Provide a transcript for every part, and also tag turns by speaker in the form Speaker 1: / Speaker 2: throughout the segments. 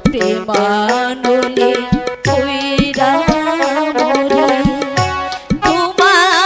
Speaker 1: প্রেমানলে কইরা মরে তোমার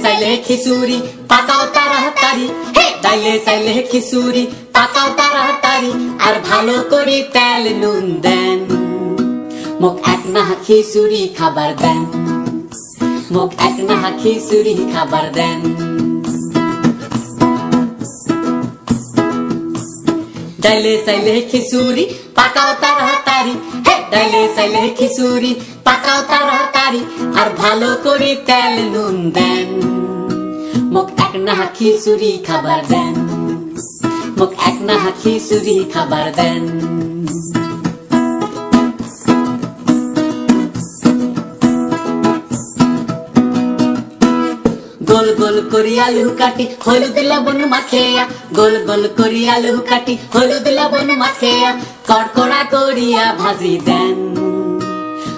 Speaker 1: চাইলে খিচুড়ি পাকাও তাড়াতাড়ি, হে ডাইলে চাইলে খিচুড়ি পাকাও তাড়াতাড়ি, আর ভালো করে তেল নুন দেন, মোক এক না খিচুড়ি খাবার দেন, মোক এক না খিচুড়ি খাবার দেন। ডাইলে চাইলে খিচুড়ি পাকাও তাড়াতাড়ি, হে ডাইলে চাইলে খিচুড়ি পাকাও তাড়াতাড়ি, আর ভালো করে তেল নুন দেন, মোক এক না খিচুড়ি খাবার দেন, মোক এক না খিচুড়ি খাবার দেন। গোল গোল করি আলু কাটি হলুদ লবণ মাখিয়া, গোল গোল করি আলু কাটি হলুদ লবণ মাখিয়া, কড়কড়া করিয়া ভাজি দেন,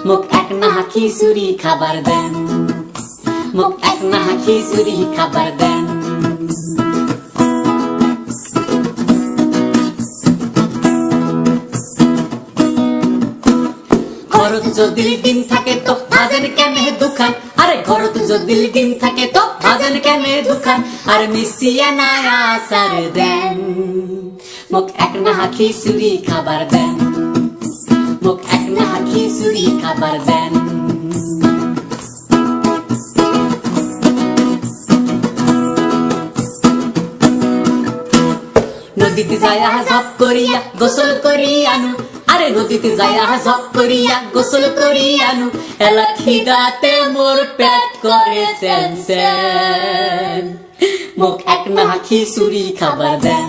Speaker 1: মোক এক না খিচুড়ি খাবার দেন, মোক এক না খিচুড়ি খাবার দেন। ঘরত যদি ডিম থাকে তো ভাজেন কেনে দুখান, আরে ঘরত যদি ডিম থাকে তো ভাজেন কেনে দুখান, আর মিশিয়া না আচার দেন, মোক এক না খিচুড়ি খাবার দেন, মোক এক না খিচুড়ি খাবার দেন। নদীতে যায়া ঝপ করিয়া গোসল করি আনু, আরে নদীতে যায়া ঝপ করিয়া গোসল করি আনু, এলা খিদাতে মোর পেট করে সেন সেন, মোক এক না খিচুড়ি খাবার দেন,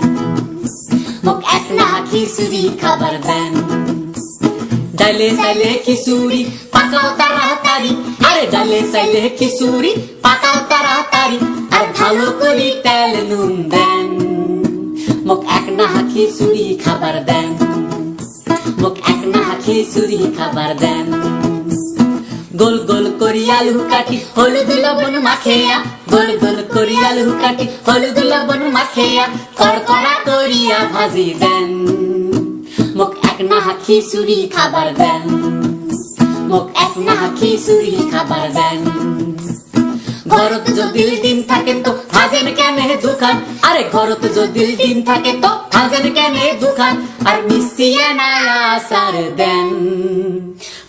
Speaker 1: মোক এক না খিচুড়ি খাবার দেন। ডাইলে চাইলে খিচুড়ি পাকাও তাড়াতাড়ি, আরে ডাইলে চাইলে খিচুড়ি পাকাও তাড়াতাড়ি, আর ভালো করে তেল নুন দেন, মোক এক না খিচুড়ি খাবার দেন, মোক এক না খিচুড়ি খাবার দেন। গোল গোল করি আলু কাটি হলুদ লবণ মাখিয়া, গোল গোল করি আলু কাটি হলুদ লবণ মাখিয়া, কড়কড়া করিয়া ভাজি দেন, মোক এক না খিচুড়ি খাবার দেন, মোক এক না খিচুড়ি খাবার দেন। ঘরত যদি ডিম থাকে তো ভাজেন কেনে দুখান, আরে ঘরত যদি ডিম থাকে তো ভাজেন কেনে দুখান, আর মিশিয়ে না আচার দেন,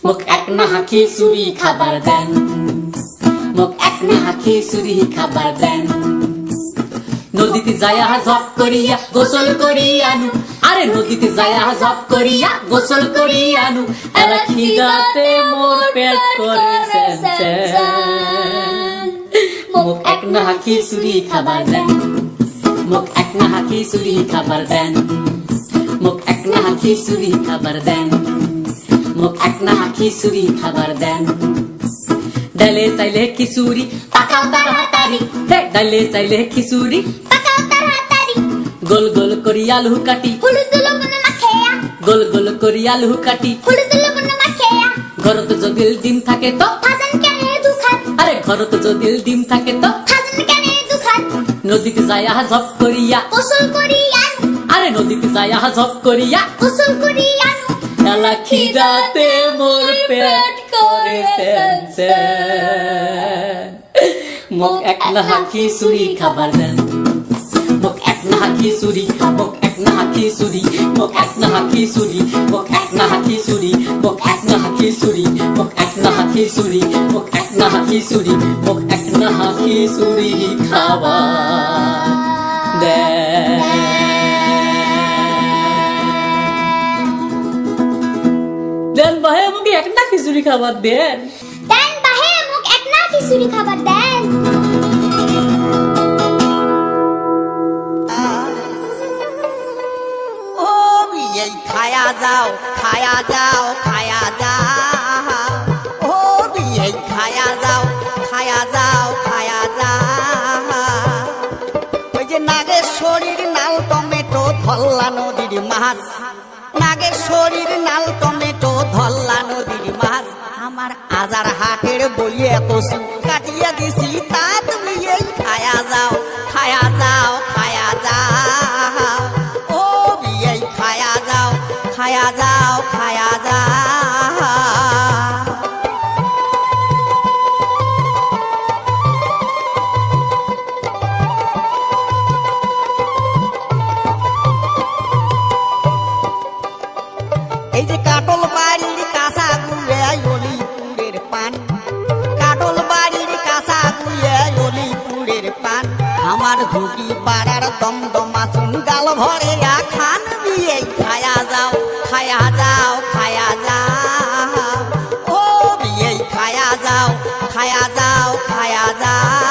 Speaker 1: মোক এক না খিচুড়ি খাবার দেন, মোক এক না খিচুড়ি খাবার দেন। নদীতে যায়া ঝপ করিয়া গোসল করি আনু, আরে নদীতে যায়া ঝপ করিয়া গোসল করি আনু, এলা খিদাতে মোর পেট করে সেন সেন, মোক এক না খিচুড়ি খাবার দেন, মোক এক না খিচুড়ি খাবার দেন, মোক এক না খিচুড়ি খাবার দেন, মোক এক না খিচুড়ি খাবার দেন। ডাইলে চাইলে খিচুড়ি পাকাও তাড়াতাড়ি, হে ডাইলে চাইলে খিচুড়ি পাকাও তাড়াতাড়ি, গোল গোল করি আলু কাটি হলুদ লবণ মাখিয়া, গোল গোল করি আলু কাটি হলুদ লবণ মাখিয়া, ঘরত যদি ডিম থাকে তো ভাজেন কেনে দুখান, আরে ঘরত যদি ডিম থাকে তো ভাজেন কেনে দুখান, নদীতে যায়া ঝপ করিয়া গোসল করি আনু, আরে নদীতে যায়া ঝপ করিয়া গোসল করি আনু, এলা খিদাতে মোর পেট করে সেন সেন, মোক এক না খিচুড়ি খাবার দেন, মোক এক না খিচুড়ি, মোক এক না খিচুড়ি, মোক এক না খিচুড়ি, মোক এক না খিচুড়ি, মোক এক না খিচুড়ি, মোক এক না খিচুড়ি, মোক এক না খিচুড়ি, মোক এক না খিচুড়ি খাবার দেন। দেন ভাই আমাকে এক না খিচুড়ি খাবার দেন,
Speaker 2: দেন ভাই আমাকে এক না খিচুড়ি খাবার দেন।
Speaker 3: ও বিয়াই খায়া যাও খায়া যাও খায়া যাও, ও বিয়াই খায়া যাও খায়া যাও খায়া যাও, ওই যে নাগেশ্বরীর নাল টমেটো ধল্লা নদীর মাছ, নাগেশ্বরীর নাল টমেটো ধল্লা নদীর মাছ, আমার আজার হাটের বইয়ে কচু কাটিয়া দিছি, তা তুমি এই খায়া যাও খায়া যাও খায়া যাও, ও বিয়াই খায়া যাও খায়া যাও খায়া যাও। ঝুঁকি পাড়ার দমদমা চুন গাল ভরে খান বিয়ে খায়া যাও খায়া যাও খায়া যাও ও বিয়ে খায়া যাও খায়া যাও খায়া যাও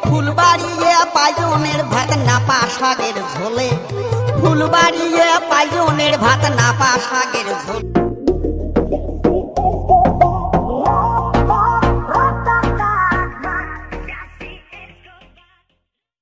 Speaker 3: ফুলবাড়িয়ে পাইজনের ভাত নাপা শাকের ঝোলে ফুলবাড়িয়ে পাইজনের ভাত নাপা শাকের ঝোলে